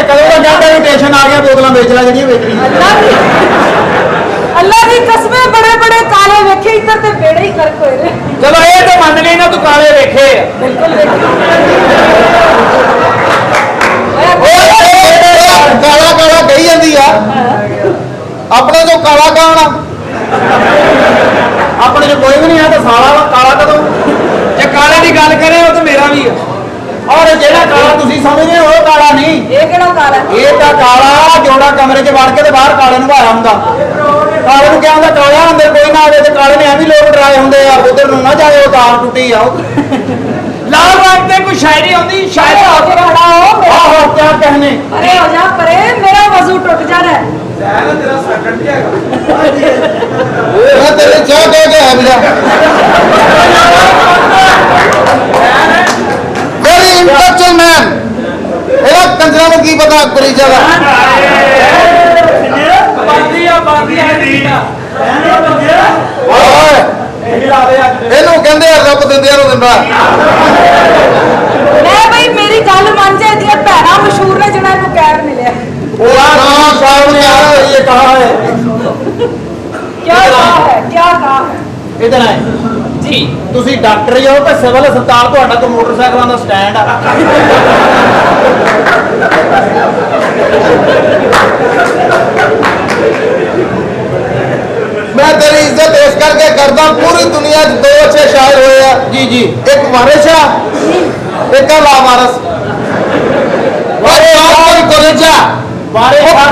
कदों का कहता है टेंशन आ गया बोतल बेच ला जी बेचनी अल्लाह की कसमें बड़े बड़े काले वेखे इधर ते बेड़े ही फर्क होए ने चलो ये तो मान गई ना तू काले वेखे बिल्कुल काला काला कही जाती है अपने जो काला कौन अपने जो कोई भी नहीं है तो साला काला कदों जे काले की गल करें वो तो मेरा भी है और जेड़ा काला तुसी समझदे हो काला नहीं ये केड़ा काला ये तो काला जोड़ा कमरे च वड़ के ते बाहर काले नु भाया हुंदा काले नु क्या हुंदा काला अंदर कोई ना आवे ते काले ने एवं लोग डराए हुंदे आ उधर नु ना जाए वो तार टूटी आओ लाल रंग ते कोई शायरी आउंदी शायद आगे खड़ा हो आहो क्या कहने अरे हो जा परे मेरा वजू टूट जा रहा है तेरा सकट क्या मैं तेरे चाह कह के है भैया वेरी इंटेलेक्चुअल मैन एला कंजरा नु की पता करी जादा बांदी है दीना ओए ਇਹਨੂੰ ਕਹਿੰਦੇ ਆ ਰੱਬ ਦਿੰਦਿਆਂ ਨੂੰ ਦਿੰਦਾ मैं भाई मेरी गल मान जा इतनी भैड़ा मशहूर ने जिन्हें को कैर मिले वो ना साहब ने ये कहा है क्या कहा है क्या कहा है इधर आए जी ਤੁਸੀਂ ਡਾਕਟਰ ਹੀ ਹੋ ਤੇ ਸਿਵਲ ਹਸਪਤਾਲ ਤੁਹਾਡਾ ਕੋ ਮੋਟਰਸਾਈਕਲਾਂ ਦਾ ਸਟੈਂਡ ਆ मैं तेरी इज्जत इस करके करदा पूरी दुनिया च दो अच्छे शायर होए हैं जी जी एक वारिस है एक लावारिस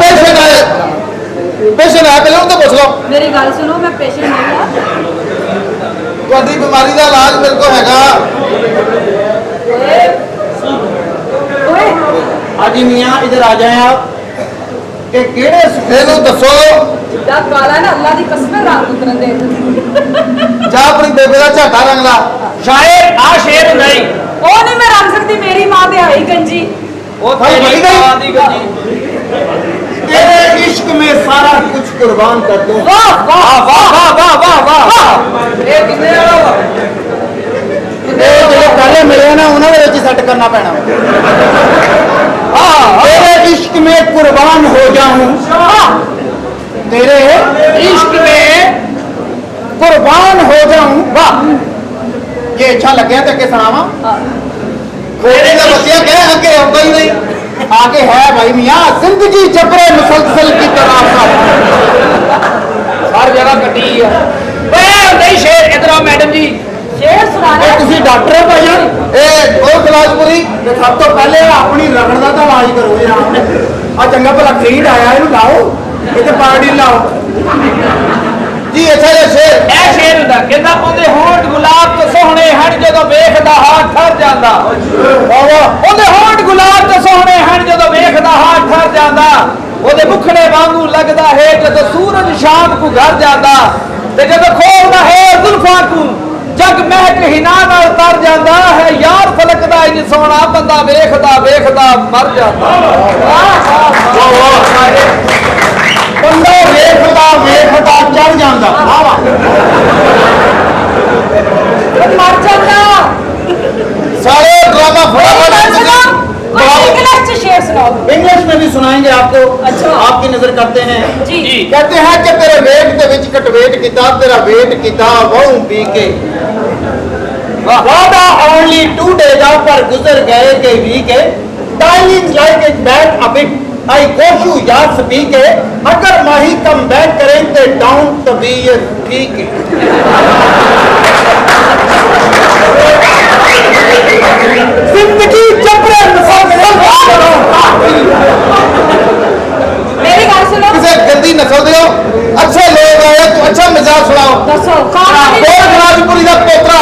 पेशेंट है पहले उनसे पूछ लो मेरी गल सुनो मैं पेशेंट नहीं हूं ਤੁਹਾਡੀ बीमारी का इलाज मेरे को हैगा ओए हाजी मियां इधर आ जाए आप कि केड़े सुखेनु दसो जिद्दा काला ना अल्लाह दी कसम रात उतरन दे जा अपनी बेबे का झाटा रंग ला शायर आ शेर नहीं ओ नहीं मैं रंग सकती मेरी मां ते आई गंजी ओ तेरी मां दी गंजी तेरे इश्क में सारा कुछ कुर्बान कर दूं वाह वाह वाह वाह वाह वाह वाह ये कितने वाला ਜਿਹੜੇ ਪਹਿਲੇ ਮਿਲੇ ਨਾ ਉਹਨਾਂ ਦੇ ਵਿੱਚ ਸੈੱਟ ਕਰਨਾ ਪੈਣਾ तेरे इश्क में कुर्बान हो जाऊं तेरे इश्क में कुर्बान हो जाऊं वाह ये अच्छा लगे तो के सुनावा मेरे का बच्चिया कह आगे होगा ही नहीं आगे है भाई मियां जिंदगी जबरे मुसलसल की तरह हर जगह कटी है नहीं शेर इधर आओ मैडम जी शेर सुनाना ਤੁਸੀਂ ਡਾਕਟਰ ਹੋ ਭਾਈ ਇਹ ਉਹ ਕਲਾਸਪੁਰੀ ਤੇ ਸਭ ਤੋਂ ਪਹਿਲੇ ਆਪਣੀ ਰਗੜ ਦਾ ਤਾਂ ਇਲਾਜ ਕਰੋ ਯਾਰ ਆ ਚੰਗਾ ਭਲਾ ਖਰੀਦ ਆਇਆ ਇਹਨੂੰ ਲਾਓ ਇੱਥੇ ਪਾਰਟੀ ਲਾਓ ਜੀ ਅੱਛਾ ਇਹ ਸ਼ੇਰ ਹੁੰਦਾ ਕਹਿੰਦਾ ਉਹਦੇ ਹੋਂਠ ਗੁਲਾਬ ਤੋਂ ਸੋਹਣੇ ਹਨ ਜਦੋਂ ਵੇਖਦਾ ਹਾਥ ਠਰ ਜਾਂਦਾ ਉਹਦੇ ਹੋਂਠ ਗੁਲਾਬ ਤੋਂ ਸੋਹਣੇ ਹਨ ਜਦੋਂ ਵੇਖਦਾ ਹਾਥ ਠਰ ਜਾਂਦਾ ਉਹਦੇ ਮੁਖੜੇ ਵਾਂਗੂ ਲੱਗਦਾ ਹੈ ਜਦੋਂ ਸੂਰਜ ਸ਼ਾਮ ਨੂੰ ਘਰ ਜਾਂਦਾ ਤੇ ਜਦੋਂ ਖੋਲਦਾ ਹੈ ਜ਼ੁਲਫਾਂ ਨੂੰ जग महक हिना नाल तर जाता है यार फलक दा इंज सोहना बंदा वेखदा वेखदा मर जाता बंदा वेखदा वेखदा चढ़ जाता मर जाता सारे ड्रामा इंग्लिश से शेर सुनाओ इंग्लिश में भी सुनाएंगे आपको अच्छा आपकी नजर करते हैं जी कहते हैं कि तेरे वेट के विच कटवेट किता तेरा वेट किता वहू पी के वादा ओनली 2 days पर गुजर गए के week time is like it back a bit I कोश यू यार स्पीक अगर माही कम बैक करें ते डाउन तबीयत ठीक है जिंदगी जबरे मेरी गल सुनो किसे गंदी नस्ल दे अच्छे लोग आए तो अच्छा मिजाज सुनाओ दसो खाना राजपुरी का पोतरा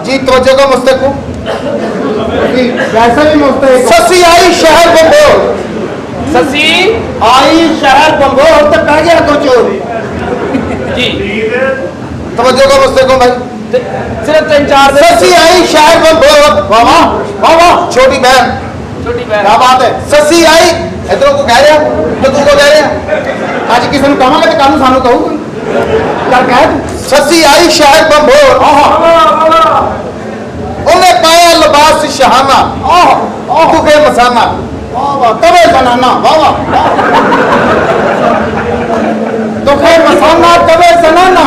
जी तवज्जो का मुस्तक वैसे भी मुस्तक ससी आई शहर बंबोर ससी आई शहर बंबोर तो कह गया तो चोर जी तवज्जो का मुस्तक भाई सिर्फ 3-4 ससी आई शहर बंबोर वाह वाह वाह वाह छोटी बहन क्या बात है ससी आई इधरों को कह रहा तो तू को कह रहा आज किसी को कहांगे तो कल सानू कहूगा कर कह ससी आई शहर बंबोर उन्हें पाया लिबास शहाना तुके मसाना वाह वाह तबे जनाना वाह वाह दुखे मसाना तबे जनाना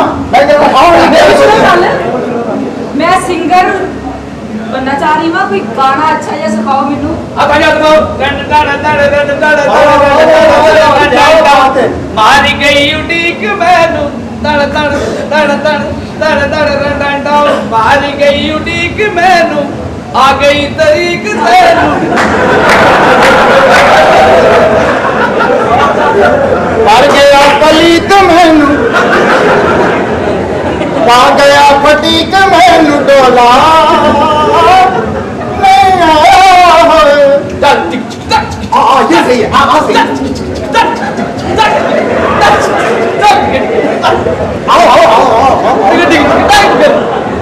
मैं सिंगर बनना चाह रही हूँ कोई गाना अच्छा या सिखाओ मैनू मारी गई उड़ीक मैनू तड़ तड़ तड़ तड़ तड़ तड़ तड़ मारी गई उड़ीक मैनू आ गई तरीक तेनू मर गया पलीत मैनू पा गया फटीक मैनू डोला ये सही है सही आओ आओ आओ आओ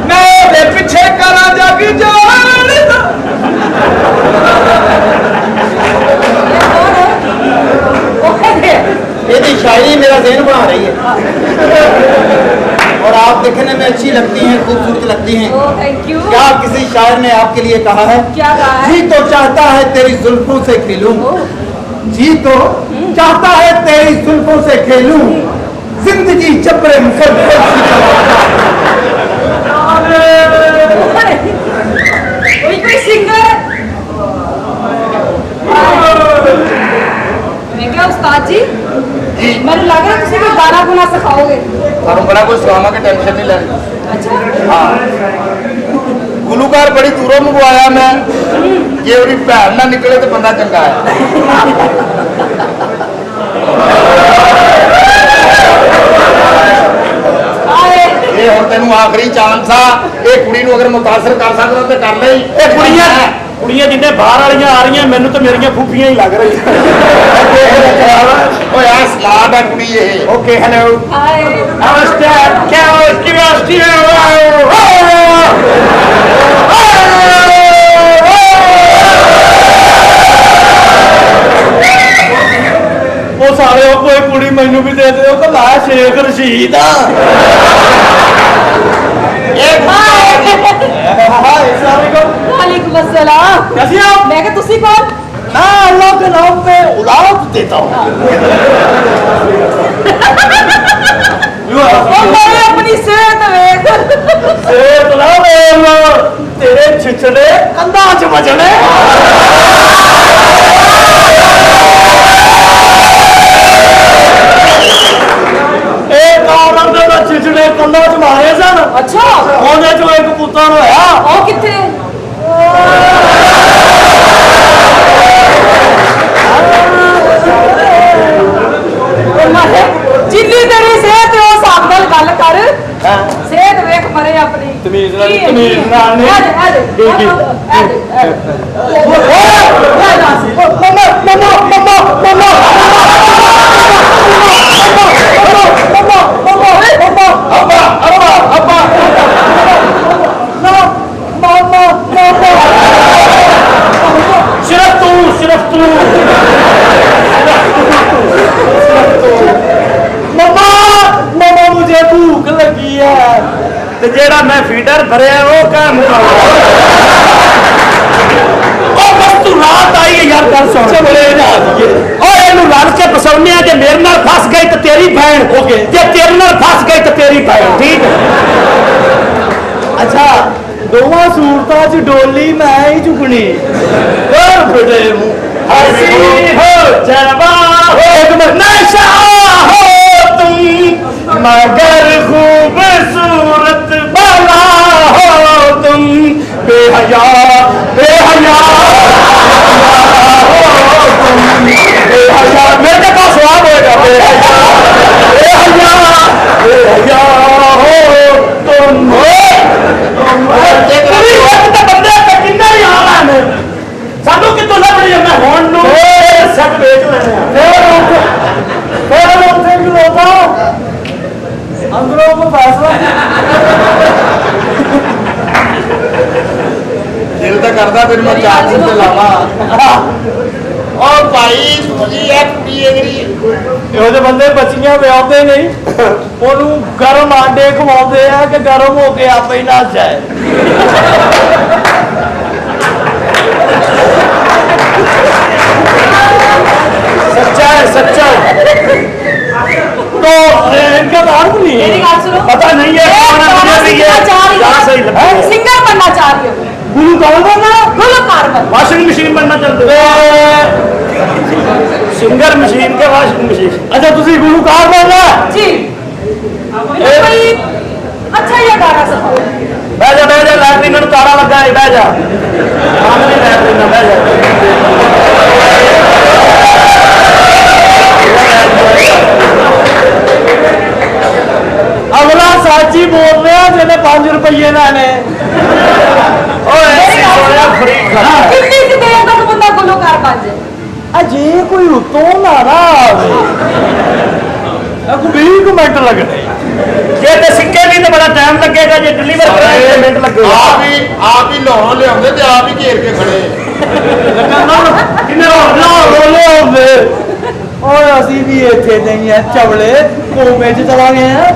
मैं पीछे करा जग जान ये शायरी मेरा ज़हन बना रही है और आप देखने में अच्छी लगती हैं खूबसूरत लगती हैं थैंक यू क्या किसी शायर ने आपके लिए कहा है क्या कहा है जी तो चाहता है तेरी जुल्फों से खेलूं जी तो चाहता है तेरी जुल्फों से खेलूं जिंदगी चपरे मुसलसल कोई सिंगर मैं क्या उस्ताद जी मैंने लग रहा है तुम कोई गाना गुना सिखाओगे थानू बड़ा कुछ सुनावांगे टेंशन नहीं लेनी अच्छा हाँ गुलूकार बड़ी दूरों मंगवाया मैं जे उहदी भैन ना निकले तो बंदा चंगा है ये हुण तैनूं आखिरी चांस आ ये कुड़ी नूं अगर मुतासर कर सकदा ते कर ले कुड़ियां जिन्ने बाहर वालियां आ रही मैनू तो मेरियां फूफियां ही लग रही ओए आ सलाद है कुड़ी ये ओके हेलो हाय नमस्ते क्या हो वो सारे कोई कुड़ी मैनू भी दे दे कला शेख रशीद वालेकुम अस्सलाम कैसी हो मैं क्या तुसी कौन मैं अल्लाह के नाम पे औलाद देता हूँ और मैं अपनी सेहत देख तेरे छिछड़े कंधा च बजने छिछड़े कंधा च मारे सन अच्छा ਉਹਦੇ ਚੋਂ ਇੱਕ ਪੁੱਤਰ ਹੋਇਆ ਉਹ ਕਿੱਥੇ ਜਿੰਨੀ ਤੇਰੀ ਸਿਹਤ ਉਹ ਹਿਸਾਬ ਨਾਲ ਗੱਲ ਕਰ ਸਿਹਤ ਵੇਖ ਮਰੇ ਆਪਣੀ ਤਮੀਜ਼ ਨਾਲ ਨਹੀਂ सिर्फ तू मम्मा मुझे भूख लगी है ते जेड़ा मैं फीडर भरिया वो काम बस तू रात आई है यार कर सुन चले जा लड़ के फसाउने जे मेरे नाल फस गई तो तेरी भैन जे तेरे नाल फस गई तो तेरी भैन ठीक है अच्छा दोवां सूरतां च डोली मैं ही चुकनी कर फटे हसी हो जवा हो नशा हो तुम मगर खूबसूरत बाला हो तुम बेहया बेहया हो तुम बेहया मेरे पास स्वाद होगा बेहया बेहया बेहया हो तुम बंदे किन्ने ही आना है सानू कितों लभनी है मैं हुण नूं सब बेच लेने फिर उत्थे खलोता अंदरों को फैसला दिल तो करता फिर मैं चार दिन से लावा और भाई तुझी है कुड़ी एगरी ਇਹੋ ਜਿਹੇ ਬੰਦੇ ਬੱਚੀਆਂ ਵਿਆਹੁੰਦੇ ਨਹੀਂ ਉਹਨੂੰ ਗਰਮ ਆਂਡੇ ਖਵਾਉਂਦੇ ਆ ਕਿ ਗਰਮ ਹੋ ਕੇ ਆਪੇ ਹੀ ਨੱਸ ਜਾਏ सच्चा तो इनका तो और भी नहीं मेरी है बात सुनो पता नहीं है कौन है, मुझे भी है जहाँ सही लगता है। सिंगर बनना चाह रही हो गुरु कौन बनना गुलकार बन वॉशिंग मशीन बनना चाहते हो सिंगर मशीन के वॉशिंग मशीन अच्छा तुसी गुलूकार बनना जी मुझे कोई अच्छा ये गाना सिखाओ बह जा लैटरिन में तारा लगा है बह जा सामने लैटरिन में बह जा अगला साची बोल रहा जिन्हें 5 रुपये लाने फ्री कितनी सी देर तक बंदा गुलकार बन जाए अजे कोई उतो ना आवे 20 मिनट लगने ये तो सिक्के भी तो बड़ा टाइम लगेगा जे डिलीवर कराए मिनट लगेगा आप ही लाहौर ले आਉਂਦੇ ਤੇ ਆਪ ਹੀ ਘੇਰ ਕੇ ਖੜੇ किन्ने ना बोले होंगे और ਅਸੀਂ ਵੀ ਇੱਥੇ ਨਹੀਂ ਹੈ ਚਵਲੇ ਕੋਮੇ ਚ ਚਲਾ ਗਏ ਆ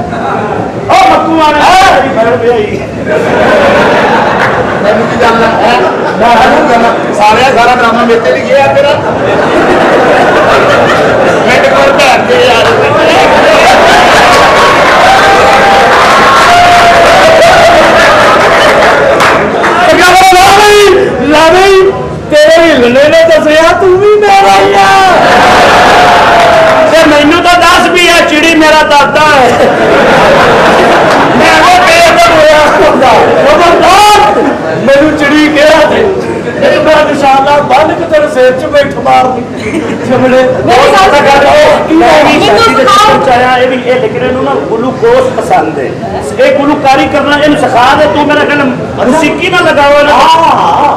ਉਹ ਮੱਕੂ ਆਣੇ ਮੇਰੀ ਭੈਣ ਭਈ ਮੈਨੂੰ ਕੀ ਗੱਲ ਹੈ ਸਾਰਾ ਡਰਾਮਾ ਮੇਰੇ ਤੇ ਲਿਖਿਆ ਤੇਰਾ ਮਿੰਟ ਕੋਲ ਭੈਣ ਦੇ ਯਾਰ ਲਾਵੀ ਤੇਰੇ ਹਿੱਲਣੇ ਨੇ ਦੱਸਿਆ ਤੂੰ ਵੀ ਮੇਰਾ ਹੀ ਆ ਤੇ ਮੈਨੂੰ ਤਾਂ ਦੱਸ ਵੀ ਆ ਚਿੜੀ ਮੇਰਾ ਦਾਦਾ ਹੈ ਮੈਂ ਉਹ ਬੇਦਮ ਹੋਇਆ ਹੁੰਦਾ ਖਬਰਦਾਰ ਮੈਨੂੰ ਚਿੜੀ ਕਿਹਾ ਤੇ ਮੇਰੀ ਮੈਂ ਨਿਸ਼ਾਨ ਨਾਲ ਬੰਨ ਕੇ ਤੇਰੇ ਸਿਰ 'ਚ ਬੈਠ ਮਾਰਦੀ ਚਮੜੇ ਮੇਰੀ ਗੱਲ ਸੁਣੋ। ਚਾਇਆ ਇਹ ਵੀ ਇਹ ਲੇਕਿਨ ਇਹਨੂੰ ਨਾ ਗਲੂਕੋਸ ਪਸੰਦ ਹੈ ਇਹ ਗਲੂਕਾਰੀ ਕਰਨਾ ਇਹਨੂੰ ਸਿਖਾ ਦੇ ਤੂੰ ਮੇਰਾ ਕਹਿੰਦਾ ਮੂਸੀਕੀ ਨਾ ਲਗਾਓ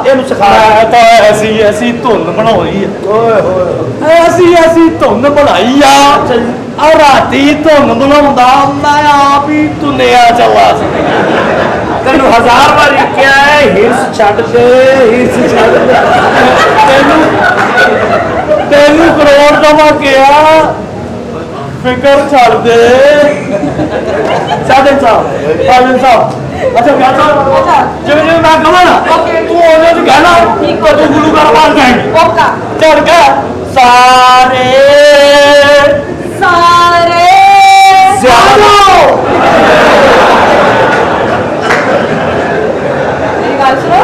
ਇਹਨੂੰ ਸਿਖਾ ਤਾਂ ਐਸੀ ਧੁਨ ਬਣਾਉਣੀ ਹੈ ਓਏ ਹੋਏ ਐਸੀ ਧੁਨ ਬਣਾਈ ਆ ਰਾਤੀ ਧੁਨ ਬਣਾਉਂਦਾ ਮੈਂ ਆਪ ਹੀ ਧੁਨਿਆ ਚੱਲਾ ਸੀ ਤੈਨੂੰ 1000 ਵਾਰੀ ਕਿਹਾ ਹੈ ਹਿਰਸ ਛੱਡ ਦੇ ਤੈਨੂੰ ਕਰੋੜ ਦਵਾ ਕਿਹਾ ਫਿਕਰ ਛੱਡ ਦੇ ਸਾਧਨ ਸਾਹਿਬ ਅੱਛਾ ਕਿਆ ਸਾਹਿਬ ਜਿਵੇਂ ਮੈਂ ਕਹਾਂ ਨਾ ਤੂੰ ਉਹਨੇ ਚ ਕਹਿਣਾ ਤੂੰ ਗੁਰੂ ਘਰ ਬਾਹਰ ਜਾਏਂਗੀ ओका ਚੜ ਕੇ ਸਾਰੇ ਸਿਆਣੋ मेरी बात सुनो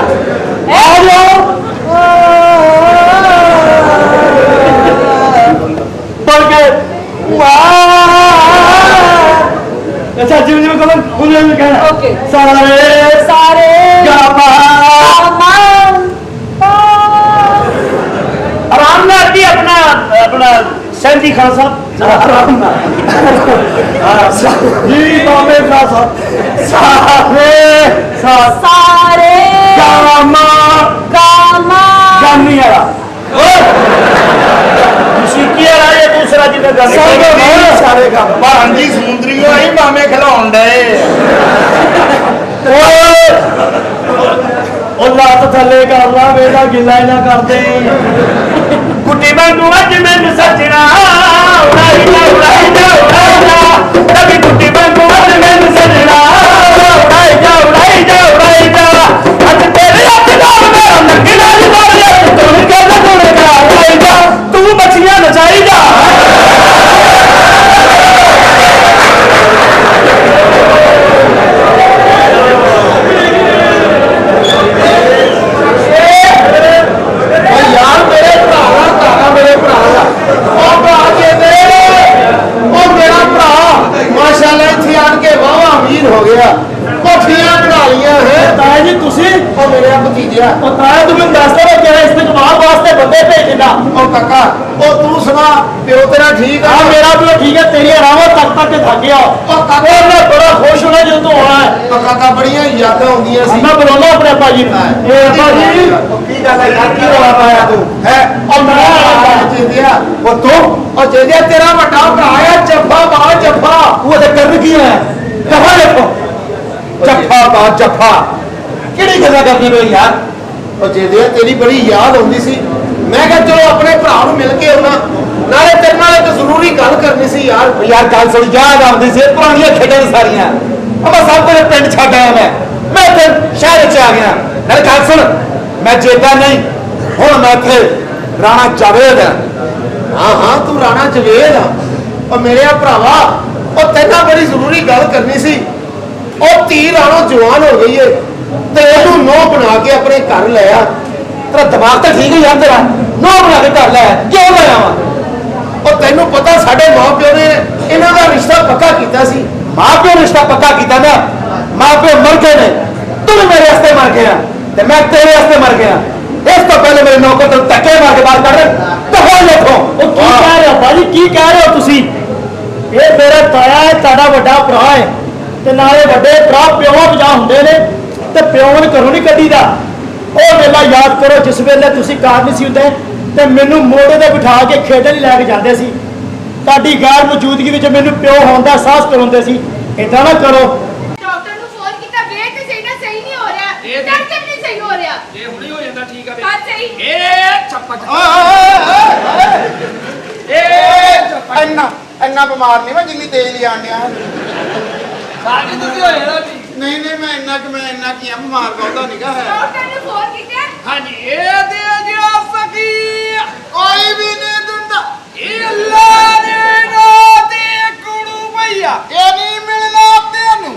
ਆ ਜਾਓ ਪੜ ਕੇ अच्छा जिਵੇਂ ਕਹਾਂ ਉਹਨੇ ਵੀ ਕਹਿਣਾ ओके ਸਾਰੇ ਗਾਮਾ आराम ਨਾਲ ਜੀ ਆਪਣਾ ਸੈਂਦੀ ਖਾਨ ਸਾਹਿਬ ਆਰਾਮ ਨਾਲ ਜੀ ਬਾਬੇ ਖਾਨ ਸਾਹਿਬ सारे ਗਾਮਾ ਗਾਮੀ ਵਾਲਾ ਮੂਸੀਕੀ ਵਾਲਾ ਇਹ ਦੂਸਰਾ ਜਿਹਦਾ ਗਾਮੀ ਸਾਰੇ ਗਾਮਾ ਭਾਂਜੀ ਸਮੁੰਦਰੀਓ ਹੀ ਮਾਮੇ ਖਿਲਾਉਣ ਡਏ ਉਹ ਲੱਤ ਥੱਲੇ ਕਰ ਲਾ ਵੇਲਾ ਗਿੱਲਾ ਹੀ ਨਾ ਕਰਦੇ ਗੁੱਡੀ ਵਾਂਗੂ ਅੱਜ ਮੈਨੂੰ ਸੱਜਣਾ ਉੜਾਈ ਜਾ ਤਬੀ ਗੁੱਡੀ ਵਾਂਗੂ ਅੱਜ ਮੈਨੂੰ ਸੱਜਣਾ ਉੜਾਈ ਜਾ ਅੱਜ ਤੇਰੇ ਹੱਥ ਨਾਲ ਮੇਰਾ ਨੱਕਣਾ ਨਹੀਂ ਮਾਰਿਆ ਤੂੰ ਕਹਿੰਦਾ ਉੜਾਈ ਜਾ ਤੂੰ ਮੱਛੀਆਂ ਨਚਾਈ ਜਾ ਹੋ ਗਿਆ ਕੋਠੀਆਂ ਬਣਾ ਲੀਆਂ ਹੈ ਤਾਇਆ ਜੀ ਤੁਸੀਂ ਉਹ ਮੇਰੇ ਭਤੀਜਿਆ ਉਹ ਤਾਇਆ ਤੂੰ ਮੈਨੂੰ ਦੱਸਦਾ ਵਾ ਕਿਹੜਾ ਇਸਤਕਬਾਲ ਵਾਸਤੇ ਬੰਦੇ ਭੇਜਣਾ ਉਹ ਕਾਕਾ ਉਹ ਤੂੰ ਸੁਣਾ ਪਿਓ ਤੇਰਾ ਠੀਕ ਆ ਆ ਮੇਰਾ ਵੀ ਠੀਕ ਹੈ ਤੇਰੀ ਆਰਾਮਤ ਤੱਕ ਥੱਕ ਗਿਆ ਉਹ ਕਾਕਾ ਮੈਂ ਬੜਾ ਖੁਸ਼ ਹੋਣਾ ਜਦੋਂ ਤੂੰ ਆਉਣਾ ਹੈ ਉਹ ਕਾਕਾ ਬੜੀਆਂ ਯਾਦਾਂ ਆਉਂਦੀਆਂ ਸੀ ਮੈਂ ਬੁਲਾਉਂਦਾ ਆਪਣੇ ਅੱਬਾ ਜੀ ਨੂੰ ਇਹ ਅੱਬਾ ਜੀ ਕੀ ਗੱਲ ਹੈ ਯਾਰ ਕੀ ਰੌਲਾ ਪਾਇਆ ਤੂੰ ਹੈ ਉਹ ਮੈਂ ਚੇਦਿਆ ਉਹ ਤੂੰ ਉਹ ਚੇਦਿਆ ਤੇਰਾ ਵੱਡਾ ਭਰਾ ਆ ਜੱਫਾ ਬਾ ਜੱਫਾ ਉਹ ਤੇ ਕਰਨ ਕੀ ਹੈ ਕਹਾਂ ਦੇਖੋ ਜੱਫਾ ਬਾ ਜੱਫਾ ਕਿਹੜੀ ਗੱਲਾਂ ਕਰਦੀ ਪਈ ਯਾਰ ਉਹ ਚੇਦਿਆ ਤੇਰੀ ਬੜੀ ਯਾਦ ਆਉਂਦੀ ਸੀ ਮੈਂ ਕਿਹਾ ਚਲੋ ਆਪਣੇ ਭਰਾ ਨੂੰ ਮਿਲ ਕੇ ਆਉਣਾ ਨਾਲੇ ਤੇਰੇ ਨਾਲ ਇੱਕ ਜ਼ਰੂਰੀ ਗੱਲ ਕਰਨੀ ਸੀ ਯਾਰ ਗੱਲ ਸੁਣ ਯਾਦ ਆਉਂਦੀ ਸੀ ਪੁਰਾਣੀਆਂ ਖੇਡਾਂ ਸਾਰੀਆਂ ਆਪਾਂ ਸਭ ਕੁਝ ਪਿੰਡ ਛੱਡ ਆਇਆ ਮੈਂ ਤੇ ਸ਼ਹਿਰ ਚ ਆ ਗਿਆ ਨਾਲੇ ਗੱਲ ਸੁਣ ਮੈਂ ਜੇਦਾ ਨਹੀਂ ਹੁਣ ਮੈਂ ਇੱਥੇ ਰਾਣਾ ਜਾਵੇਦ ਹਾਂ ਹਾਂ ਤੂੰ ਰਾਣਾ ਜਵੇਦ ਆ। ਉਹ ਮੇਰੇ ਭਰਾਵਾ, ਉਹ ਤੇਨਾਂ ਬੜੀ ਜ਼ਰੂਰੀ ਗੱਲ ਕਰਨੀ ਸੀ। ਉਹ ਧੀ ਰਾਣੋ ਜਵਾਨ ਹੋ ਗਈ ਏ ਤੇ ਇਹਨੂੰ ਨੌ ਬਣਾ ਕੇ ਆਪਣੇ ਘਰ ਲੈ ਆ। ਤੇਰਾ ਦਿਮਾਗ ਤਾਂ ਠੀਕ ਹੀ ਯਾਰ, ਤੇਰਾ ਨੋ ਬਣਾ ਕੇ ਘਰ ਲੈ ਕਿਉਂ ਲੈ ਆਵਾਂ? ਉਹ ਤੈਨੂੰ ਪਤਾ ਸਾਡੇ ਮਾਂ ਪਿਓ ਨੇ ਇਹਨਾਂ ਦਾ ਰਿਸ਼ਤਾ ਪੱਕਾ ਕੀਤਾ ਸੀ। ਮਾਂ ਪਿਓ ਰਿਸ਼ਤਾ ਪੱਕਾ ਕੀਤਾ ਨਾ, ਮਾਂ ਪਿਓ ਮਰ ਗਏ ਨੇ, ਤੂੰ ਵੀ ਮੇਰੇ ਵਾਸਤੇ ਮਰ ਗਿਆ ਤੇ ਮੈਂ ਤੇਰੇ ਵਾਸਤੇ ਮਰ ਗਿਆ। ਇਸ ਤੋਂ ਪਹਿਲੇ ਮੇਰੇ ਨੌਕਰ ਤੋਂ ਧੱਕੇ ਮਾਰ ਕੇ ਬਾਹਰ ਕੱਢ ਤੇ ਹੋ ਦੇਖੋ। ਉਹ ਕੀ ਕਹਿ ਰਹੇ ਹੋ ਬਾਜੀ, ਕੀ ਕਹਿ ਰਹੇ ਹੋ ਤੁਸੀਂ? ਇਹ ਮੇਰਾ ਤਾਇਆ ਹੈ, ਤੁਹਾਡਾ ਵੱਡਾ ਭਰਾ ਹੈ ਤੇ ਨਾਲੇ ਵੱਡੇ ਭਰਾ ਪਿਓਾਂ ਵਜਾ ਹੁੰਦੇ ਨੇ ਤੇ ਪਿਓ ਨੂੰ ਘਰੋਂ ਨਹੀਂ ਕੱਢੀਦਾ। ਉਹ ਵੇਲਾ ਯਾਦ ਕਰੋ ਜਿਸ ਵੇਲੇ ਤੁਸੀਂ ਘਰ ਨਹੀਂ ਸੀ ਹੁੰਦੇ ਤੇ ਮੈਨੂੰ ਮੋਢੇ ਤੇ ਬਿਠਾ ਕੇ ਖੇਡਣ ਲਈ ਲੈ ਕੇ ਜਾਂਦੇ ਸੀ। ਤੁਹਾਡੀ ਗੈਰ ਮੌਜੂਦਗੀ ਵਿੱਚ ਮੈਨੂੰ ਪਿਓ ਹੋਣ ਦਾ ਅਹਿਸਾਸ ਕਰਾਉਂਦੇ ਸੀ। ਏਦਾਂ ਨਾ ਕਰੋ। ਡਾਕਟਰ ਨੂੰ ਫੋਨ ਕੀਤਾ, ਵੇਖ ਤੇ ਸਹੀ ਨਾ, ਸਹੀ ਨਹੀਂ ਹੋ ਰਿਹਾ, ਦਰਦ ਨਹੀਂ ਸਹੀ ਹੋ ਰਿਹਾ। ਇਹ ਹੁਣੇ ਹੋ ਜਾਂਦਾ ਠੀਕ ਆ ਬੇ। ਹਾਂ ਸਹੀ। ਇਹ ਛੱਪਾ ਇੰਨਾ ਬਿਮਾਰ ਨਹੀਂ ਮੈਂ ਜਿੰਨੀ ਤੇਜ਼ ਲਿਆਣ ਡਿਆ। ਸਾਡੀ ਤੁਸੀਂ ਹੋ ਜਾਣਾ ਜੀ। ਨਹੀਂ ਨਹੀਂ ਮੈਂ ਇੰਨਾ ਕੀ ਆ, ਬਿਮਾਰ ਬਹੁਤਾ ਨਿਗਾ ਹੈ। ਡਾਕਟਰ ਨੂੰ ਫੋਨ ਕੀਤਾ। ਹਾਂਜੀ ਇਹ ਦੇ ਜਿਆ ਸਕੀ ਕੋਈ ਵੀ ਨਹੀਂ ਦਿੰਦਾ, ਇਹ ਅੱਲਾ ਦੇ ਨਾਂ ਤੇ ਕੁੜੂ ਭਈਆ ਇਹ ਨਹੀਂ ਮਿਲਣਾ ਤੈਨੂੰ।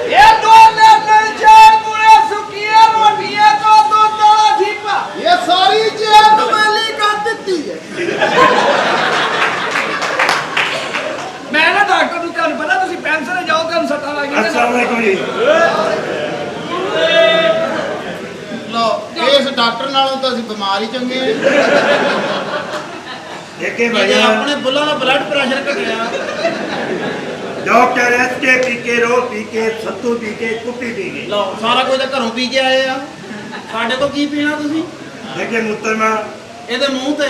ਇਹ ਦੋ ਲੈਣ ਚਾਰ ਪੂਰੇ ਸੁੱਕੀਆਂ ਰੋਟੀਆਂ ਤੋਂ ਦੋ ਦਾਣਾ ਠੀਪਾ ਇਹ ਸਾਰੀ ਜੇਬ ਮੈਲੀ ਕਰ ਦਿੱਤੀ ਹੈ। ਮੈਂ ਨਾ ਡਾਕਟਰ ਨੂੰ ਤੁਹਾਨੂੰ ਪਤਾ ਤੁਸੀਂ ਪੈਨਸ਼ਨ ਜਾਓ ਤੁਹਾਨੂੰ ਸੱਟਾਂ ਲੱਗ ਗਈਆਂ। अस्सलाम वालेकुम जी। ਲੋ ਇਸ ਡਾਕਟਰ ਨਾਲੋਂ ਤਾਂ ਅਸੀਂ ਬਿਮਾਰ ਹੀ ਚੰਗੇ ਆ। देखे ਜੇ भैया, ਆਪਣੇ ਬੁੱਲਾਂ ਦਾ ਬਲੱਡ ਪ੍ਰੈਸ਼ਰ ਘਟਿਆ। डॉक्टर एस के पी के रो पी के सत्तू पी के कुप्पी पी के। ਲੋ ਸਾਰਾ ਕੁਝ ਤਾਂ ਘਰੋਂ ਪੀ ਕੇ ਆਏ ਆ, ਸਾਡੇ ਤੋਂ ਕੀ ਪੀਣਾ ਤੁਸੀਂ? देखे मुहतरमा, ਇਹਦੇ ਮੂੰਹ ਤੇ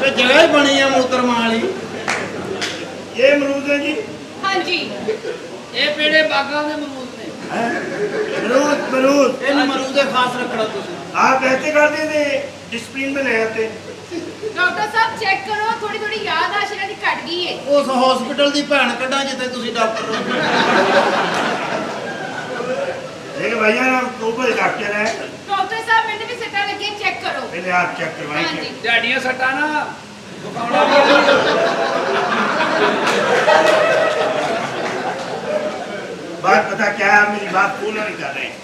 ਤੇ ਜਗ੍ਹਾ ਹੀ ਬਣੀ ਆ ਮੂਤਰਮਾਂ ਵਾਲੀ। ये अमरूद है जी। ਹਾਂਜੀ ਇਹ ਪੇੜੇ ਬਾਗਾਂ ਦੇ ਮਰੂਦ ਨੇ। अमरूद अमरूद ਇਹਨੂੰ ਮਰੂਦੇ ਖਾਸ ਰੱਖਣਾ ਤੁਸੀਂ। आप ऐसे करते थे, डिस्प्लिन में ले आते। ਡਾਕਟਰ ਸਾਹਿਬ ਚੈੱਕ ਕਰੋ, ਥੋੜੀ ਥੋੜੀ ਯਾਦ ਆਸ਼ਨਾ ਦੀ ਘਟ ਗਈ ਹੈ। ਉਸ ਹਸਪੀਟਲ ਦੀ ਭੈਣ ਕੱਢਾਂ ਜਿੱਥੇ ਤੁਸੀਂ ਡਾਕਟਰ ਹੋ। देखे भैया, हम ऊपर डॉक्टर है, ਡਾਕਟਰ ਸਾਹਿਬ ਮੈਨੂੰ ਵੀ ਸੱਟਾਂ ਲੱਗੀਆਂ, ਚੈੱਕ ਕਰੋ। पहले आप चेक करवाएंगे। ਹਾਂਜੀ ਝਾੜੀਆਂ ਸੱਟਾਂ ਨਾ ਦੁਕਾਨਾਂ ਵੀ बात पता क्या है, आप मेरी बात पूर्ण नहीं कर रहे हैं।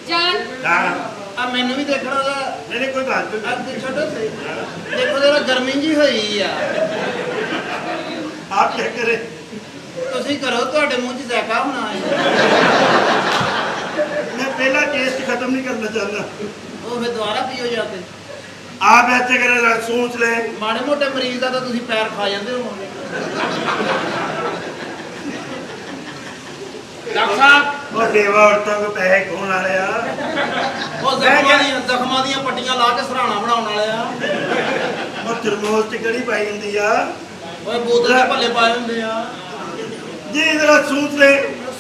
ਜਾਨ हाँ, ਆ ਮੈਨੂੰ ਵੀ ਦੇਖਣਾ ਦਾ मैंने कोई बात तो ਅੱਜ ਛੱਡੋ ਸਹੀ। ਦੇਖੋ ਜਰਾ ਗਰਮੀ ਜੀ ਹੋਈ ਆ। आप क्या करें? ਤੁਸੀਂ ਕਰੋ, ਤੁਹਾਡੇ ਮੂੰਹ 'ਚ ਜ਼ੈਕਾ ਹੋਣਾ ਹੈ। मैं पहला टेस्ट खत्म नहीं करना चाहता। ਉਹ ਫਿਰ ਦੁਬਾਰਾ ਪੀਓ ਜਾ ਕੇ। आप ऐसे करें, जरा सोच लें। ਮਾੜੇ ਮੋਟੇ ਮਰੀਜ਼ ਦਾ ਤਾਂ ਤੁਸੀਂ ਪੈਰ ਖਾ ਜਾਂਦੇ ਹੋਵੋਗੇ। ਡਾਕਟਰ ਸਾਹਿਬ और देवा औरतों को पैसे कौन आ रहे हैं? ਉਹ ਜ਼ਖਮਾਂ ਦੀਆਂ ਪੱਟੀਆਂ ਲਾ ਕੇ ਸਰਾਣਾ ਬਣਾਉਣ ਵਾਲੇ ਆ। और थर्मोस च कड़ी पाई होंगी आ। ਓਏ ਬੋਤਲ ਦੇ ਭੱਲੇ ਪਾਏ ਹੁੰਦੇ ਆ। जी जरा सोच ले।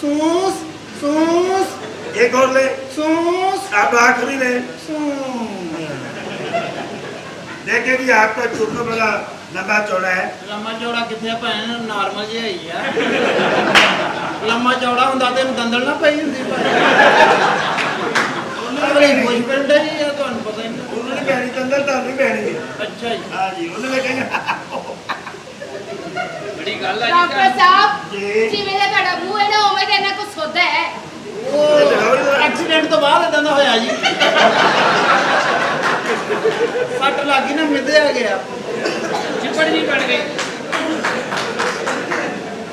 ਸੂਸ ਸੂਸ एक और ले। ਸੂਸ आप आखिरी ले। ਸੂਸ। देखे कि आपका चुटका बड़ा लंबा चौड़ा है। ਲੰਮਾ ਚੌੜਾ ਕਿੱਥੇ ਆ ਭੈਣ, ਨਾਰਮਲ ਜਿਹਾ ਹੀ ਆ। ਲੰਮਾ ਚੌੜਾ ਹੁੰਦਾ ਤੇ ਇਹਨੂੰ ਦੰਦਲ ਨਾ ਪਈ ਹੁੰਦੀ ਭਾਈ। ਉਹਨਾਂ ਵਾਲੀ ਬੁਸ਼ਪਿੰਡ ਹੀ ਆ, ਤੁਹਾਨੂੰ ਪਤਾ ਹੀ ਨਹੀਂ। उन्होंने पहनी तो अंदर तो नहीं पहनी। ਅੱਛਾ ਜੀ। हाँ जी, उन्होंने कहेंगे ਬੜੀ ਗੱਲ ਆ ਡਾਕਟਰ ਜੀ। ਸਾਹਿਬ जी। ਜਿਵੇਂ ਦਾ ਤੁਹਾਡਾ ਮੂੰਹ ਹੈ ਨਾ ਉਵੇਂ ਦਾ ਇਹਨਾਂ ਕੁਝ ਸੋਦਾ ਹੈ। ਉਹ ਐਕਸੀਡੈਂਟ ਤੋਂ ਬਾਅਦ ਇਦਾਂ ਦਾ ਹੋਇਆ ਜੀ। ਸੱਟ ਲੱਗੀ ਨਾ, ਮਿੱਧਿਆ ਗਿਆ। ਚਿੱਪੜ ਜੀ ਬਣ ਗਈ।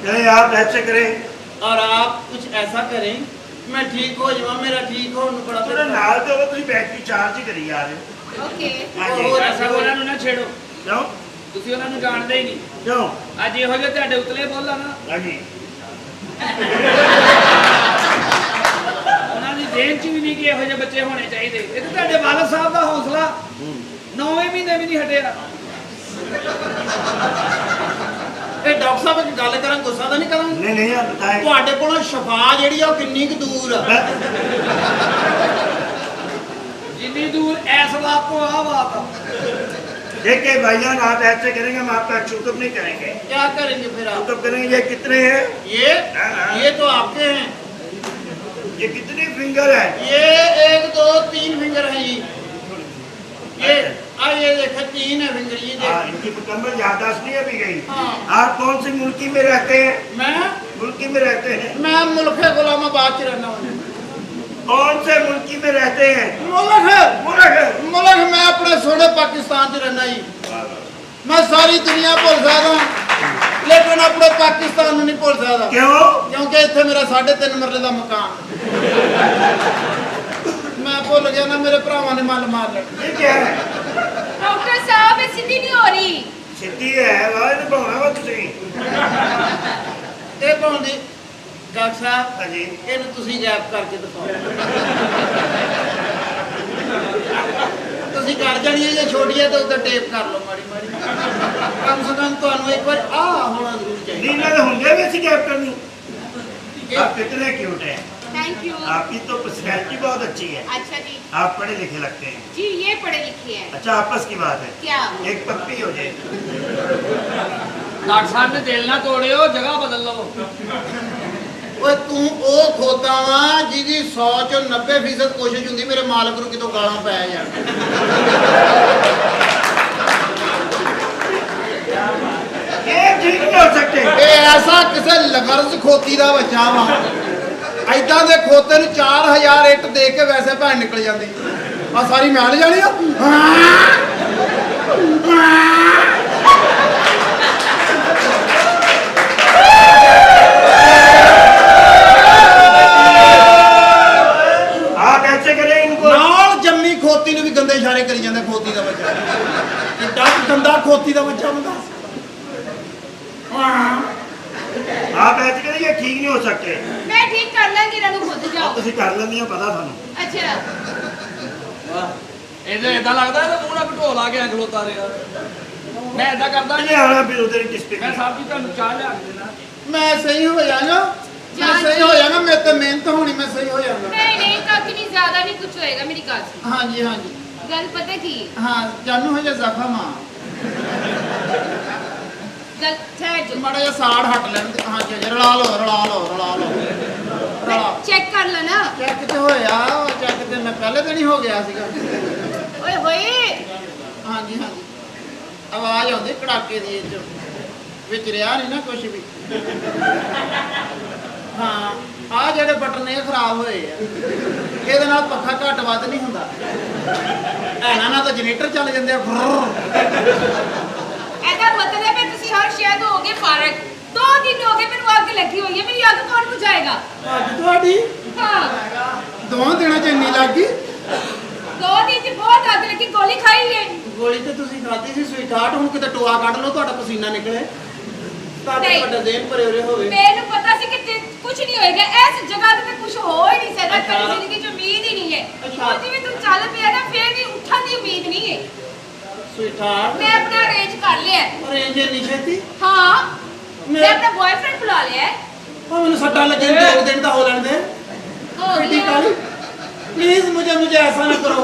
कहें आप ऐसे करें। और आप कुछ ऐसा करें मैं ठीक हो जाऊँ, मेरा ठीक हो बड़ा थोड़ा नाल तो तुम बैटरी चार्ज ही करी जा रहे हो। ਓਕੇ हाँ जी। ਐਸਾ ਉਹਨਾਂ ਨੂੰ ਨਾ ਛੇੜੋ, क्यों? ਤੁਸੀਂ ਉਹਨਾਂ ਨੂੰ ਜਾਣਦੇ ਹੀ ਨਹੀਂ। क्यों? ਅੱਜ ਇਹੋ ਜਿਹੇ ਤੁਹਾਡੇ ਉਤਲੇ ਬੋਲਾਂ ਨਾ, हाँ जी। ਉਹਨਾਂ ਦੀ ਦੇਣ ਚ ਵੀ ਨਹੀਂ ਕਿ ਇਹੋ ਜਿਹੇ ਬੱਚੇ ਹੋਣੇ ਚਾਹੀਦੇ। ਇਹ ਤਾਂ ਤੁਹਾਡੇ ਵਾਲਦ ਸਾਹਿਬ ਦਾ ਹੌਸਲਾ 9ਵੇਂ ਮਹੀਨੇ ਵੀ ਨਹੀਂ ਹਟਿਆ। ਇਹ ਡਾਕਟਰ ਸਾਹਿਬ ਇੱਕ ਗੱਲ ਕਰਾਂ, ਗੁੱਸਾ ਤਾਂ ਨਹੀਂ ਕਰਾਂਗੇ? नहीं नहीं आप बताएं। ਤੁਹਾਡੇ ਕੋਲੋਂ ਸ਼ਫਾ ਜਿਹੜੀ ਆ ਉਹ ਕਿੰਨੀ ਕੁ ਦੂਰ ਆ? ਜਿੰਨੀ ਦੂਰ ਐਸ ਬਾਤ ਤੋਂ ਆ ਬਾਤ ਆ। देखिए भाईजान, आप ऐसे करेंगे, हम आपका चुकअप नहीं करेंगे। क्या करेंगे फिर आप? चुकअप करेंगे। ये कितने हैं? ये तो आपके हैं। ये कितनी फिंगर है? ये 1 2 3 फिंगर है जी। ये देखो 3 है फिंगर ये हाँ, देख। इनकी मुकम्मल याददाश्त नहीं अभी गई। हाँ। आप कौन सी मुल्की में रहते हैं? मैं मुल्की में रहते हैं? मैं मुल्क गुलामाबाद च रहना हूँ। कौन से मुल्की में रहते हैं? मुल्क मैं अपने सोने पाकिस्तान च रहना जी। मैं सारी दुनिया भुल सकदा लेकिन अपने पाकिस्तान नहीं भुल सकदा। क्यों? क्योंकि इत्थे मेरा 3.5 मरले का मकान। मैं भुल गया ना, मेरे भरावां ने मल मार लेना। ये क्या है? डॉक्टर साहब ये सीधी नहीं हो रही। सिद्धि है वाह निभाना वा तुसी। ਇਹ ਪਾਉਣ ਦੀ ਡਾਕਟਰ ਸਾਹਿਬ ਹਾਂਜੀ ਇਹਨੂੰ ਤੁਸੀਂ ਗੈਪ ਕਰਕੇ ਦਿਖਾਓ। ਤੁਸੀਂ ਕਰ ਜਾਣੀ ਹੈ ਜੇ ਛੋਟੀ ਹੈ ਤਾਂ ਉੱਤੇ ਟੇਪ ਕਰ ਲਓ ਮਾੜੀ ਮਾੜੀ। ਕਮ ਸੇ ਕਮ ਤੁਹਾਨੂੰ ਇੱਕ ਵਾਰ ਹੋਣਾ ਜ਼ਰੂਰ ਚਾਹੀਦਾ। नीला तो होंगे भी ऐसी गैप करनी। आप कितने क्यूट हैं। Thank you. आपकी तो पर्सनैलिटी बहुत अच्छी है। अच्छा जी। आप पढ़े लिखे लगते हैं। जी ये पढ़े लिखे हैं। अच्छा आपस की बात है। क्या? एक पप्पी हो जाए। ਡਾਕਟਰ ਸਾਹਿਬ ਨੇ ਦਿਲ ਨਾ ਤੋੜਿਓ ਜਗ੍ਹਾ ਬਦਲ ਲਵੋ ਓਏ ਤੂੰ ਉਹ ਖੋਤਾ ਵਾ ਜਿਹਦੀ 100 ਚੋਂ 90% ਕੋਸ਼ਿਸ਼ ਹੁੰਦੀ ਮੇਰੇ ਮਾਲਕ ਨੂੰ ਕਿਤੋਂ ਗਾਲਾਂ ਪੈ ਜਾਣ। ये ठीक नहीं हो सकते। ਇਹ ਐਸਾ ਕਿਸੇ ਲਗਰਜ਼ ਖੋਤੀ ਦਾ ਬੱਚਾ ਵਾ। ਐਦਾਂ ਦੇ ਖੋਤੇ ਨੂੰ 4000 ਇੱਟ ਦੇ ਕੇ ਵੈਸੇ ਭੈਣ ਨਿਕਲ ਜਾਂਦੀ। ਆ ਸਾਰੀ ਮੈਂ ਲੈ ਜਾਣੀ ਆ। आप ऐसे करें इनको। ਨਾਲ ਜੰਮੀ ਖੋਤੀ ਨੂੰ ਵੀ ਗੰਦੇ ਇਸ਼ਾਰੇ ਕਰੀ ਜਾਂਦਾ ਖੋਤੀ ਦਾ ਬੱਚਾ। ਕਿੱਡਾ ਗੰਦਾ ਖੋਤੀ ਦਾ ਬੱਚਾ ਹੁੰਦਾ। आप ऐसे करें ये ठीक नहीं हो सकते। मैं ठीक कर लेंगी इन्हों खुद जाओ। आप तुसी कर लेंदी हो पता थानू। अच्छा ਇਹਦੇ ਇਦਾਂ ਲੱਗਦਾ ਇਹਦਾ ਮੂੰਹ ਨਾਲ ਘਟੋਲ ਆ ਗਿਆ ਖਲੋਤਾ ਰਿਹਾ ਮੈਂ ਇਦਾਂ ਕਰਦਾ ये आना फिर उधर किस पे। ਮੈਂ ਸਾਹਿਬ ਜੀ ਤੁਹਾਨੂੰ ਚਾਹ ਲਿਆ ਕੇ ਦੇਣਾ ਮੈਂ ਸਹੀ ਹੋ ਜਾਣਾ। ਮੈਂ ਸਹੀ ਹੋ ਜਾਣਾ। ਮੇਰੇ ਤੇ ਮਿਹਨਤ ਹੋਣੀ ਮੈਂ ਸਹੀ ਹੋ ਜਾਣਾ। नहीं नहीं काफी नहीं ज्यादा नहीं कुछ होएगा मेरी गल से। ਹਾਂਜੀ ਹਾਂਜੀ गल पता की ਹਾਂ ਜਾਨੂ ਹੋ ਜਾ ਜ਼ਖਮ ਆ गल ठहर जो ਮਾੜਾ ਜਿਹਾ ਸਾੜ ਹਟ ਲੈਣ ਤੇ ਹਾਂਜੀ ਹਾਂਜੀ ਰਲਾ ਲਓ ਰਲਾ ਲਓ ਰਲਾ ਲਓ ਰਲਾ चेक कर लेना। ਚੈੱਕ ਤੇ ਹੋਇਆ ਚੈੱਕ ਤੇ ਮੈਂ ਪਹਿਲੇ ਦਿਨ ਹੀ ਹੋ ਗਿਆ ਸੀਗਾ। ओए होए ਹਾਂਜੀ ਹਾਂਜੀ ਆਵਾਜ਼ ਆਉਂਦੀ ਕੜਾਕੇ ਦੀ ਇਹ ਚ ਵਿੱਚ ਰਿਹਾ ਨਹੀਂ ਨਾ ਕੁਝ ਵੀ। ਹਾਂ ਆ ਜਿਹੜੇ ਬਟਨ ਇਹ ਖਰਾਬ ਹੋਏ ਆ ਇਹਦੇ ਨਾਲ ਪੱਖਾ ਘੱਟ ਵੱਧ ਨਹੀਂ ਹੁੰਦਾ। ਇਹਨਾਂ ਨਾਲ ਤਾਂ ਜਨਰੇਟਰ ਚੱਲ ਜਾਂਦੇ ਆ। ऐसा मतलब है तुसी हर शायद हो गए फारग। 2 दिन हो गए मेनू आग लगी हुई है। मेरी आग कौन बुझाएगा? ਅੱਜ ਤੁਹਾਡੀ हाँ 2 ਦਿਨਾਂ ਚ ਇੰਨੀ ਲੱਗ ਗਈ। 2 दिन से बहुत आग लगी। गोली खाई है। ਗੋਲੀ ਤੇ ਤੁਸੀਂ ਖਾਧੀ ਸੀ ਸਵੀਟਹਾਰਟ। ਹੁਣ ਕਿਤੇ ਟੋਆ ਕੱਢ ਲਓ ਤੁਹਾਡਾ ਪਸੀਨਾ ਨਿਕਲੇ ਤਾਂ ਨਹੀਂ। ਤੁਹਾਡਾ ਦੇਹ ਭਰੇ ਉਰੇ ਹੋਵੇ। मैंने पता सी कि कुछ नहीं होएगा। इस जगह पे कुछ हो ही नहीं सकता। तेरी जिंदगी च उम्मीद ही नहीं है। अच्छा। और जिवें तू चल पिया ना फिर भी उठन की उम्मीद नहीं है। ਸਵੀਟਹਾਰਟ मैं अपना अरेंज कर लिया है। ਅਰੇਂਜ ਨਹੀਂ ਛੇਤੀ। हाँ मैं मैं- अपना बॉयफ्रेंड बुला लिया है। ਉਹ ਮੈਨੂੰ ਸੱਟਾਂ ਲੱਗੇ 2 ਦਿਨ ਤਾਂ ਹੋ ਲੈਣ ਦੇ। हो बेटी गया। काली प्लीज मुझे ऐसा ना करो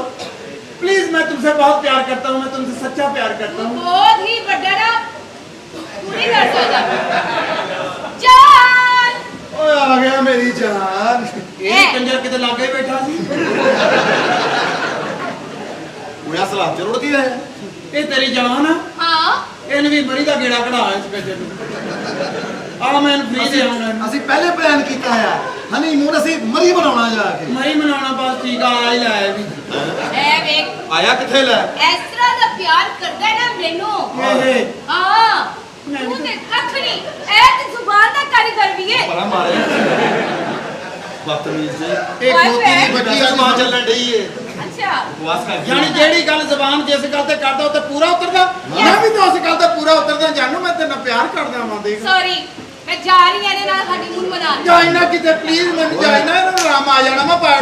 प्लीज। मैं तुमसे बहुत प्यार करता हूँ। मैं तुमसे सच्चा प्यार करता तू हूँ। बहुत ही बड़ा ना पूरी कर सकता। चल ओए आ गया मेरी जान। ये ए। कंजर किते लागे बैठा सी। ओया सलाम जरूर दी है। ये तेरी जान है। हाँ ਇਹਨੂੰ ਵੀ ਮਰੀ ਦਾ ਗੇੜਾ ਕਢਾ ਇਸ ਕੰਜਰ ਨੂੰ। ਆ ਮੈਂ ਫ੍ਰੀ ਦੇ ਆਉਂਗਾ। ਅਸੀਂ ਪਹਿਲੇ ਪਲਾਨ ਕੀਤਾ ਆ ਹਨੀਮੂਨ ਅਸੀਂ ਮਰੀ ਬਣਾਉਣਾ ਜਾ ਕੇ। ਮਰੀ ਮਨਾਉਣਾ ਬਸ ਠੀਕ ਆ ਹੀ ਲਾਇਆ ਵੀ। ए देख ਆਇਆ ਕਿੱਥੇ ਲੈ इस तरह का प्यार करता है ना मैनू। ਇਹ हाँ तू ते कख नहीं। ए ते जुबान दा कारीगर भी है। ਬੜਾ ਮਾਰੇ ਬਦਤਮੀਜ਼ ਜੀ। ਇਹ ਖੋਤੀ ਦੀ ਬੱਚੀ ਆ ਸਮਾਂ ਚੱਲਣ ਡਈ ਏ अच्छा ਬਕਵਾਸ ਕਰ ਯਾਨੀ ਜਿਹੜੀ ਗੱਲ ਜ਼ਬਾਨ ਜਿਸ ਗੱਲ ਤੇ ਕਰਦਾ ਉਹ ਤੇ ਪੂਰਾ ਉਤਰਦਾ। ਮੈਂ ਵੀ ਤਾਂ ਉਸ ਗੱਲ ਤੇ ਪੂਰਾ ਉਤਰਦਾ। ਜਾਨੂ ਮੈਂ ਤੇਰੇ ਨਾਲ ਪਿਆਰ ਕਰਦਾ ਵਾਂ। ਦੇਖ सॉरी मैं जा रही हूं ना हनीमून मनाने। ਜਾਈ ਨਾ ਕਿਤੇ ਪਲੀਜ਼ ਮੈਨੂੰ ਜਾਈ ਨਾ। ਇਹਨੂੰ ਆਰਾਮ ਆ ਜਾਣਾ ਮੈਂ ਪਾੜ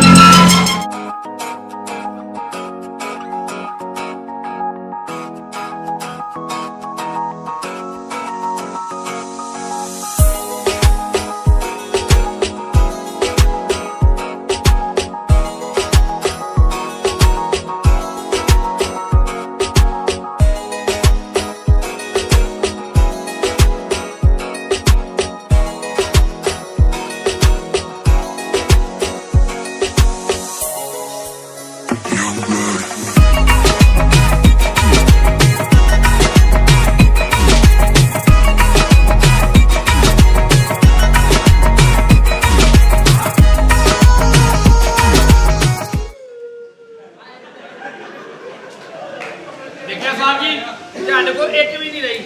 ਸਾਹਿਬ ਜੀ ਤੁਹਾਡੇ ਕੋਲ ਇੱਕ ਵੀ ਨਹੀਂ ਰਹੀ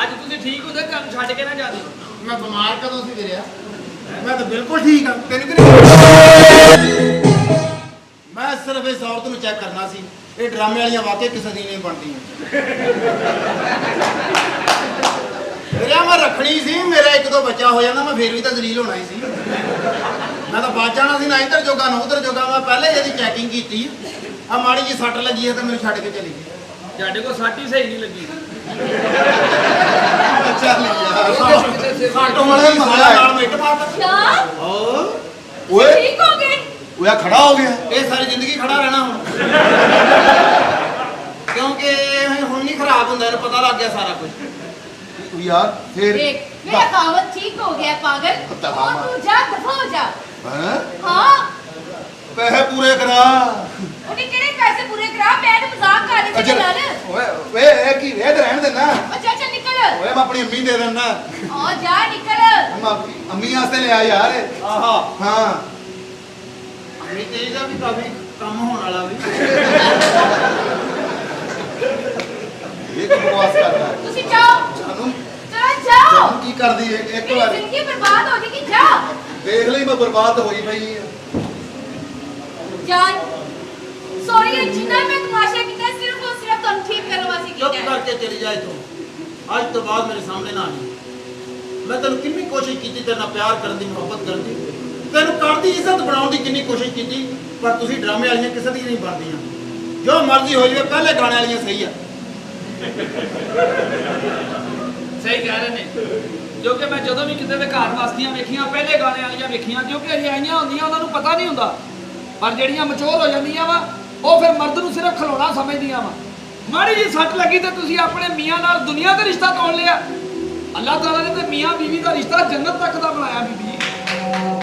ਅੱਜ ਤੁਸੀਂ ਠੀਕ ਹੁੰਦੇ ਤੁਹਾਨੂੰ ਛੱਡ ਕੇ ਨਾ ਜਾਂਦੇ ਮੈਂ ਬਿਮਾਰ ਕਦੋਂ ਸੀ ਵੀਰਿਆ ਮੈਂ ਤਾਂ ਬਿਲਕੁਲ ਠੀਕ ਹਾਂ ਤੈਨੂੰ ਕਿ ਮੈਂ ਸਿਰਫ ਇਸ ਔਰਤ ਨੂੰ ਚੈੱਕ ਕਰਨਾ ਸੀ ਇਹ ਡਰਾਮੇ ਵਾਲੀਆਂ ਵਾਕਿਆ ਕਿਸੇ ਦੀ ਨਹੀਂ ਬਣਦੀਆਂ ਵੀਰਿਆ ਮੈਂ ਰੱਖਣੀ ਸੀ ਮੇਰਾ ਇੱਕ ਦੋ ਬੱਚਾ ਹੋ ਜਾਂਦਾ ਮੈਂ ਫੇਰ ਵੀ ਤਾਂ ਜ਼ਲੀਲ ਹੋਣਾ ਹੀ ਸੀ ਮੈਂ ਤਾਂ ਬਚ ਜਾਣਾ ਸੀ ਨਾ ਇੱਧਰ ਜੋਗਾ ਨਾ ਉੱਧਰ ਜੋਗਾ ਮੈਂ ਪਹਿਲੇ ਇਹਦੀ ਚੈਕਿੰਗ ਕੀਤੀ ਆ ਮਾੜੀ ਜੀ ਸੱਟ ਲੱਗੀ ਹੈ ਤਾਂ ਮੈਨੂੰ ਛੱਡ ਕੇ ਚਲੀ ਗਈ ਤੁਹਾਡੇ ਕੋਲ ਸੱਟ ਹੀ ਸਹੀ ਨਹੀਂ ਲੱਗੀ ਚੱਲ ਯਾਰ ਸਾਟੋ ਵਾਲੇ ਮਸਾਲਾ ਨਾਲ ਮਿੱਟ ਮਾਰਦਾ क्या ਓਏ ठीक हो गए ਓਏ ਖੜਾ ਹੋ ਗਿਆ ਇਹ ਸਾਰੀ ਜ਼ਿੰਦਗੀ ਖੜਾ ਰਹਿਣਾ ਹੁਣ ਕਿਉਂਕਿ ਹੁਣ ਨਹੀਂ ਖਰਾਬ ਹੁੰਦਾ ਇਹਨੂੰ ਪਤਾ ਲੱਗ ਗਿਆ ਸਾਰਾ ਕੁਝ ਤੂੰ ਯਾਰ ਫੇਰ देख मेरा कावत ठीक हो गया पागल दफा और तू जा दफा हो जा ਹੈ हाँ ਪੈਸੇ ਪੂਰੇ ਕਰਾ उन्हें केड़े पैसे पूरे करा मैं तो मजाक कर रही थी नाल ਓਏ ਓਏ ਇਹ ਕੀ ਵੇਦ ਰਹਿਣ ਦੇਣਾ अच्छा अच्छा निकल ਓਏ ਮੈਂ ਆਪਣੀ ਅੰਮੀ ਦੇ ਦਿੰਦਾ आ जा निकल ਮੈਂ ਅੰਮੀ ਵਾਸਤੇ ਲਿਆ ਯਾਰ ਆਹਾ ਹਾਂ ਅੰਮੀ ਤੇਰੀ ਦਾ ਵੀ ਕਾਫੀ ਕੰਮ ਹੋਣ ਵਾਲਾ ਵੀ ਇਹ ਕੀ ਬਕਵਾਸ ਕਰਦਾ तुसी जाओ ਸਾਨੂੰ चलो जाओ ਸਾਨੂੰ ਕੀ ਕਰਦੀ ਹੈ ਇੱਕ मेरी ਵਾਰ जिंदगी बर्बाद हो जाएगी जा ਦੇਖ ਲਈ ਮੈਂ ਬਰਬਾਦ ਹੋਈ ਪਈ ਆ जान सॉरी ये जिन्ना मैं तमाशा किया सिर्फ और सिर्फ तुम ठीक करने वास्ते ਚੁੱਪ किया ਕਰਕੇ ਚਲੀ ਜਾ ਇੱਥੋਂ ਅੱਜ ਤੋਂ ਬਾਅਦ ਮੇਰੇ ਸਾਹਮਣੇ ਨਾ ਆਈ ਮੈਂ ਤੈਨੂੰ ਕਿੰਨੀ ਕੋਸ਼ਿਸ਼ ਕੀਤੀ ਤੇਰੇ ਨਾਲ ਪਿਆਰ ਕਰਨ ਦੀ ਮੁਹੱਬਤ ਕਰਨ ਦੀ ਤੈਨੂੰ ਕਰਦੀ ਇੱਜ਼ਤ ਬਣਾਉਣ ਦੀ ਕਿੰਨੀ ਕੋਸ਼ਿਸ਼ ਕੀਤੀ ਪਰ ਤੁਸੀਂ ਡਰਾਮੇ ਵਾਲੀਆਂ ਕਿਸੇ ਦੀ ਨਹੀਂ ਬਣਦੀਆਂ ਜੋ ਮਰਜ਼ੀ ਹੋ ਜਾਵੇ ਪਹਿਲੇ ਗਾਣੇ ਵਾਲੀਆਂ ਸਹੀ ਆ ਸਹੀ ਕਹਿ ਰਹੇ ਨੇ ਕਿਉਂਕਿ ਮੈਂ ਜਦੋਂ ਵੀ ਕਿਤੇ ਦੇ ਘਰ ਵਸਦੀਆਂ ਵੇਖੀਆਂ ਪਹਿਲੇ ਗਾਣੇ ਵਾਲੀਆਂ ਵੇਖੀਆਂ ਕਿਉਂਕਿ ਅਜਿਹੀਆਂ ਹੁੰਦੀਆਂ ਉਹਨਾਂ ਨੂੰ ਪਤਾ ਨਹੀਂ ਹੁੰਦਾ ਪਰ ਜਿਹੜੀਆਂ ਮਚੋਰ ਹੋ ਜਾਂਦੀਆਂ ਵਾ ਉਹ ਫਿਰ ਮਰਦ ਨੂੰ ਸਿਰਫ ਖਿਲੌਣਾ ਸਮਝਦੀਆਂ ਵਾ ਮਾੜੀ ਜੀ ਸੱਟ ਲੱਗੀ ਤੇ ਤੁਸੀਂ ਆਪਣੇ ਮੀਆਂ ਨਾਲ ਦੁਨੀਆ ਦਾ ਰਿਸ਼ਤਾ ਤੋੜ ਲਿਆ ਅੱਲਾਹ ਤਾਲਾ ਨੇ ਤੇ ਮੀਆਂ ਬੀਵੀ ਦਾ ਰਿਸ਼ਤਾ ਜੰਨਤ ਤੱਕ ਦਾ ਬਣਾਇਆ ਬੀਬੀ